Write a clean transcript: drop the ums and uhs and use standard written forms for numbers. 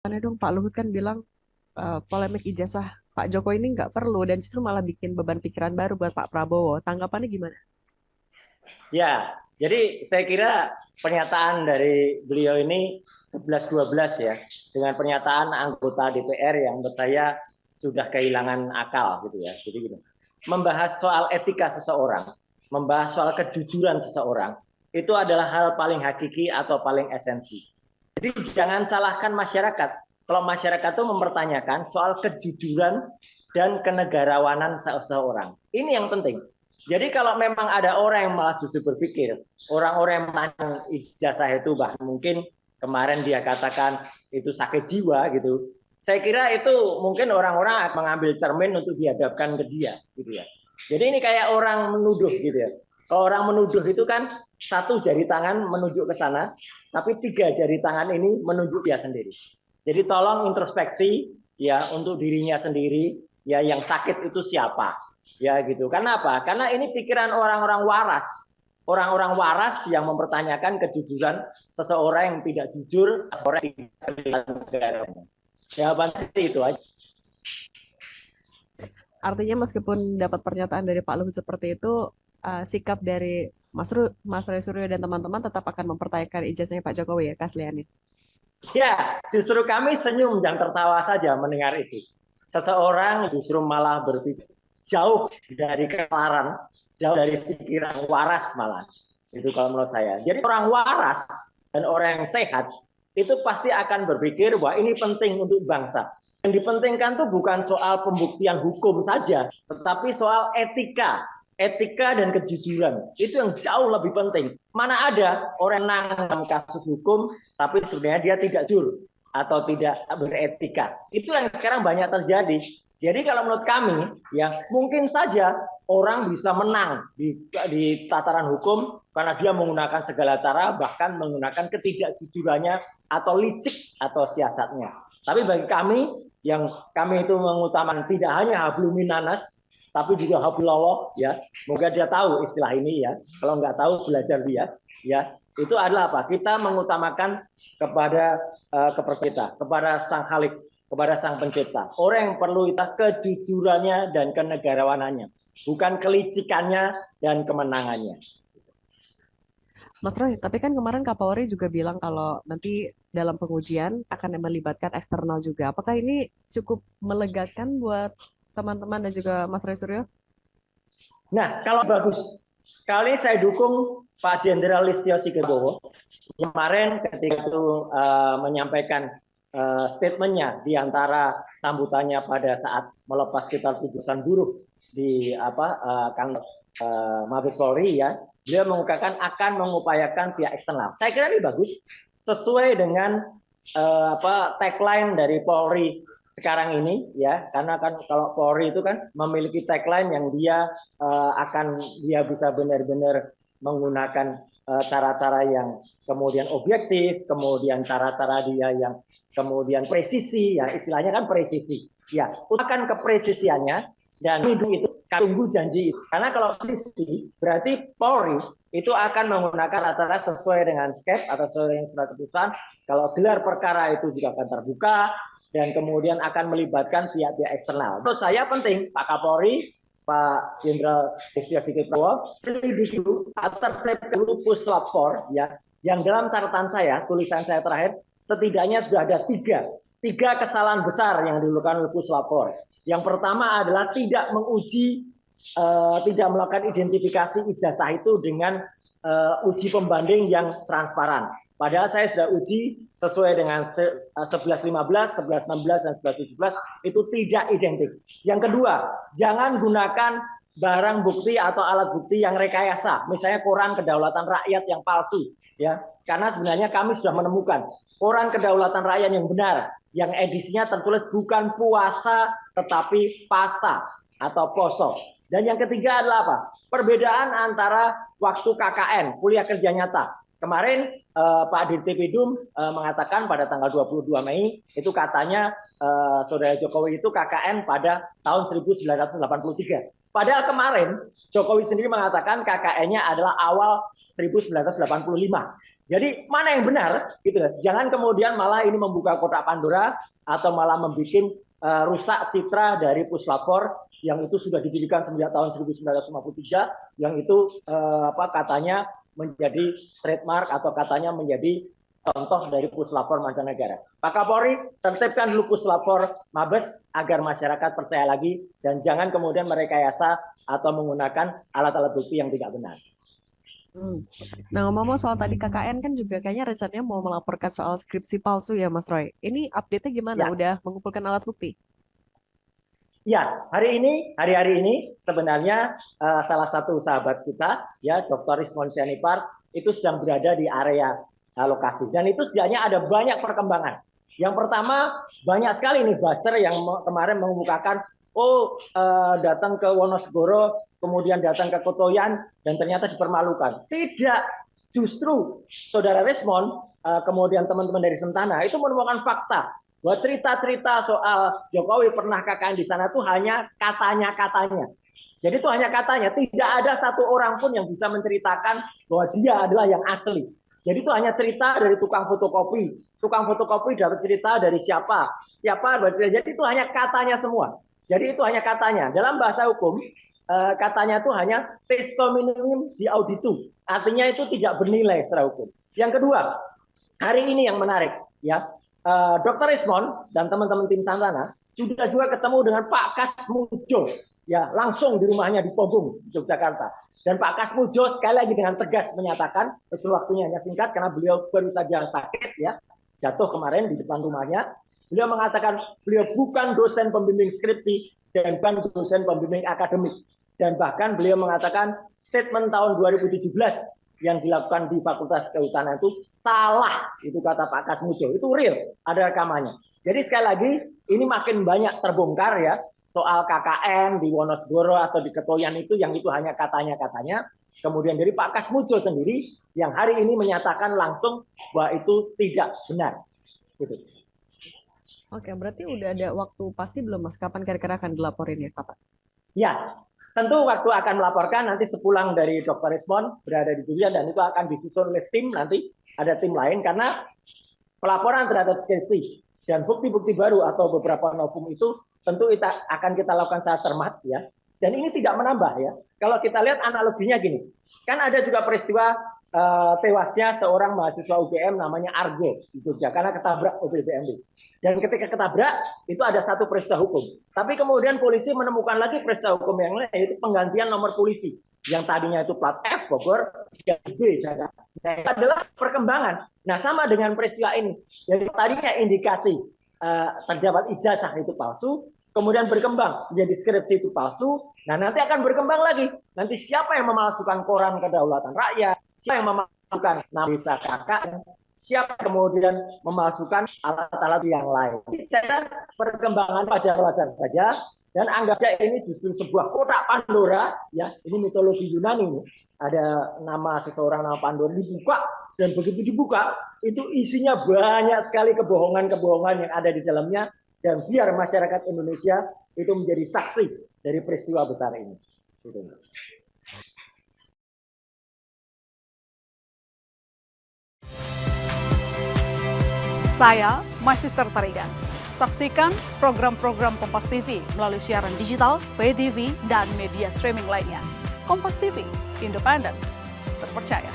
Karena dong Pak Luhut kan bilang polemik ijazah Pak Jokowi ini nggak perlu dan justru malah bikin beban pikiran baru buat Pak Prabowo. Tanggapannya gimana? Ya, jadi saya kira pernyataan dari beliau ini 11-12 ya, dengan pernyataan anggota DPR yang menurut saya sudah kehilangan akal gitu ya. Jadi gini, membahas soal etika seseorang, membahas soal kejujuran seseorang, itu adalah hal paling hakiki atau paling esensi. Jadi jangan salahkan masyarakat. Kalau masyarakat itu mempertanyakan soal kejujuran dan kenegarawanan seseorang. Ini yang penting. Jadi kalau memang ada orang yang malah justru berpikir, orang-orang yang menang ijazah itu bahkan mungkin kemarin dia katakan itu sakit jiwa gitu. Saya kira itu mungkin orang-orang mengambil cermin untuk dihadapkan ke dia gitu ya. Jadi ini kayak orang menuduh gitu ya. Kalau orang menuduh itu kan satu jari tangan menunjuk ke sana, tapi tiga jari tangan ini menunjuk dia sendiri. Jadi tolong introspeksi ya untuk dirinya sendiri ya, yang sakit itu siapa ya gitu. Karena apa? Karena ini pikiran orang-orang waras, orang-orang waras yang mempertanyakan kejujuran seseorang yang tidak jujur, seseorang yang tidak negara. Jawaban itu aja. Artinya meskipun dapat pernyataan dari Pak Luhut seperti itu, sikap dari Mas Roy Suryo dan teman-teman tetap akan mempertanyakan ijazahnya Pak Jokowi ya, keasliannya. Ya, justru kami senyum dan tertawa saja mendengar itu. Seseorang justru malah berpikir jauh dari kelaran, jauh dari pikiran waras malah. Itu kalau menurut saya. Jadi orang waras dan orang yang sehat itu pasti akan berpikir bahwa ini penting untuk bangsa. Yang dipentingkan itu bukan soal pembuktian hukum saja, tetapi soal etika, etika dan kejujuran. Itu yang jauh lebih penting. Mana ada orang nanggung kasus hukum, tapi sebenarnya dia tidak jujur atau tidak beretika. Itu yang sekarang banyak terjadi. Jadi kalau menurut kami, ya mungkin saja orang bisa menang di tataran hukum karena dia menggunakan segala cara, bahkan menggunakan ketidakjujurannya atau licik atau siasatnya. Tapi bagi kami, yang kami itu mengutamakan tidak hanya habluminanas, tapi juga hablullah ya. Moga dia tahu istilah ini ya. Kalau nggak tahu belajar dia ya. Itu adalah apa? Kita mengutamakan kepada kepercayaan, kepada Sang Khalik, kepada Sang Pencipta. Orang yang perlu itu kejujurannya dan kenegarawanannya, bukan kelicikannya dan kemenangannya. Mas Roy, tapi kan kemarin Kapolri juga bilang kalau nanti dalam pengujian akan melibatkan eksternal juga. Apakah ini cukup melegakan buat teman-teman dan juga Mas Roy Suryo? Nah, kalau bagus, kali saya dukung Pak Jenderal Listio Sigit Bowo kemarin ketika itu menyampaikan statementnya di antara sambutannya pada saat melepas sekitar tujuan buruh di kantor Mabes Polri ya, dia mengungkapkan akan mengupayakan pihak eksternal. Saya kira ini bagus, sesuai dengan tagline dari Polri sekarang ini ya, karena kan kalau Polri itu kan memiliki tagline yang dia bisa benar-benar menggunakan cara-cara yang kemudian objektif, kemudian cara-cara dia yang kemudian presisi, ya istilahnya kan presisi. Ya, akan kepresisiannya dan itu kami tunggu janji itu. Karena kalau presisi berarti Polri itu akan menggunakan rata-rata sesuai dengan skep atau sesuai dengan surat keputusan. Kalau gelar perkara itu juga akan terbuka dan kemudian akan melibatkan pihak-pihak eksternal. Menurut saya penting Pak Kapolri, Pak Jenderal Listio Sigit Prabowo selidiki atau terkait dulu puslap 4 ya, yang dalam catatan saya, tulisan saya terakhir, setidaknya sudah ada tiga kesalahan besar yang dilakukan oleh puslap 4. Yang pertama adalah tidak menguji, tidak melakukan identifikasi ijazah itu dengan uji pembanding yang transparan. Padahal saya sudah uji sesuai dengan 11.15, 11.16, dan 11.17 itu tidak identik. Yang kedua, jangan gunakan barang bukti atau alat bukti yang rekayasa, misalnya koran kedaulatan rakyat yang palsu, ya. Karena sebenarnya kami sudah menemukan koran kedaulatan rakyat yang benar, yang edisinya tertulis bukan puasa tetapi pasa atau poso. Dan yang ketiga adalah apa? Perbedaan antara waktu KKN, kuliah kerja nyata. Kemarin Pak Dirti Pidum mengatakan pada tanggal 22 Mei itu katanya Saudara Jokowi itu KKN pada tahun 1983. Padahal kemarin Jokowi sendiri mengatakan KKN-nya adalah awal 1985. Jadi mana yang benar gitu ya. Jangan kemudian malah ini membuka kotak Pandora atau malah membuat rusak citra dari puslapor yang itu sudah didirikan sejak tahun 1953 yang itu katanya menjadi trademark atau katanya menjadi contoh dari puslapor mancanegara. Pak Kapolri, tertibkan dulu puslapor Mabes agar masyarakat percaya lagi dan jangan kemudian merekayasa atau menggunakan alat-alat bukti yang tidak benar. Nah, ngomong-ngomong soal tadi KKN kan juga kayaknya rencananya mau melaporkan soal skripsi palsu ya, Mas Roy. Ini update-nya gimana? Ya. Udah mengumpulkan alat bukti? Ya, hari ini sebenarnya salah satu sahabat kita, ya, Dr. Rismon Sianipar, itu sedang berada di area lokasi. Dan itu setidaknya ada banyak perkembangan. Yang pertama, banyak sekali nih buzzer yang kemarin mengemukakan, datang ke Wonosegoro, kemudian datang ke Kotoyan, dan ternyata dipermalukan. Tidak, justru Saudara Rismon, kemudian teman-teman dari Sentana, itu menemukan fakta bahwa cerita-cerita soal Jokowi pernah KKN di sana itu hanya katanya-katanya. Jadi itu hanya katanya, tidak ada satu orang pun yang bisa menceritakan bahwa dia adalah yang asli. Jadi itu hanya cerita dari tukang fotokopi. Tukang fotokopi dapat cerita dari siapa. Jadi itu hanya katanya semua. Jadi itu hanya katanya. Dalam bahasa hukum, katanya itu hanya testimoninium di auditu. Artinya itu tidak bernilai secara hukum. Yang kedua, hari ini yang menarik, ya. Dr. Rismon dan teman-teman tim Santana sudah juga ketemu dengan Pak Kasmujo, ya, langsung di rumahnya di Pogung, Yogyakarta. Dan Pak Kasmujo sekali lagi dengan tegas menyatakan, meskipun waktunya hanya singkat karena beliau baru saja sakit, ya, jatuh kemarin di depan rumahnya. Beliau mengatakan beliau bukan dosen pembimbing skripsi dan bukan dosen pembimbing akademik. Dan bahkan beliau mengatakan statement tahun 2017 yang dilakukan di Fakultas Kehutanan itu salah, itu kata Pak Kasmujo. Itu real, ada rekamannya. Jadi sekali lagi, ini makin banyak terbongkar ya, soal KKN di Wonosegoro atau di Ketoyan itu, yang itu hanya katanya-katanya. Kemudian dari Pak Kasmujo sendiri, yang hari ini menyatakan langsung bahwa itu tidak benar. Gitu. Oke, berarti udah ada waktu pasti belum, Mas? Kapan kira-kira akan dilaporin ya, Pak? Ya, tentu waktu akan melaporkan nanti sepulang dari Dr. Rismon berada di Durian dan itu akan disusun oleh tim, nanti ada tim lain karena pelaporan terhadap skripsi dan bukti-bukti baru atau beberapa novum itu tentu akan kita lakukan secara cermat ya. Dan ini tidak menambah ya. Kalau kita lihat analoginya gini, kan ada juga peristiwa tewasnya seorang mahasiswa UGM namanya Argo di Jogja karena ketabrak mobil BMW. Dan ketika ketabrak, itu ada satu peristiwa hukum. Tapi kemudian polisi menemukan lagi peristiwa hukum yang lain, yaitu penggantian nomor polisi. Yang tadinya itu plat F, Bogor, B, Jakarta. Nah, itu adalah perkembangan. Nah, sama dengan peristiwa ini. Jadi tadinya indikasi terdapat ijazah itu palsu, kemudian berkembang menjadi skripsi itu palsu. Nah, nanti akan berkembang lagi. Nanti siapa yang memalsukan koran kedaulatan rakyat, siapa yang memalsukan nama desa KKN, siapa kemudian memalsukan alat-alat yang lain. Secara perkembangan wajar-wajar saja dan anggapnya ini justru sebuah kotak Pandora ya. Ini mitologi Yunani ini. Ada nama seseorang nama Pandora dibuka dan begitu dibuka itu isinya banyak sekali kebohongan-kebohongan yang ada di dalamnya dan biar masyarakat Indonesia itu menjadi saksi dari peristiwa besar ini. Gitu. Saya Magister Tarigan. Saksikan program-program Kompas TV melalui siaran digital, pay TV, dan media streaming lainnya. Kompas TV, independen, terpercaya.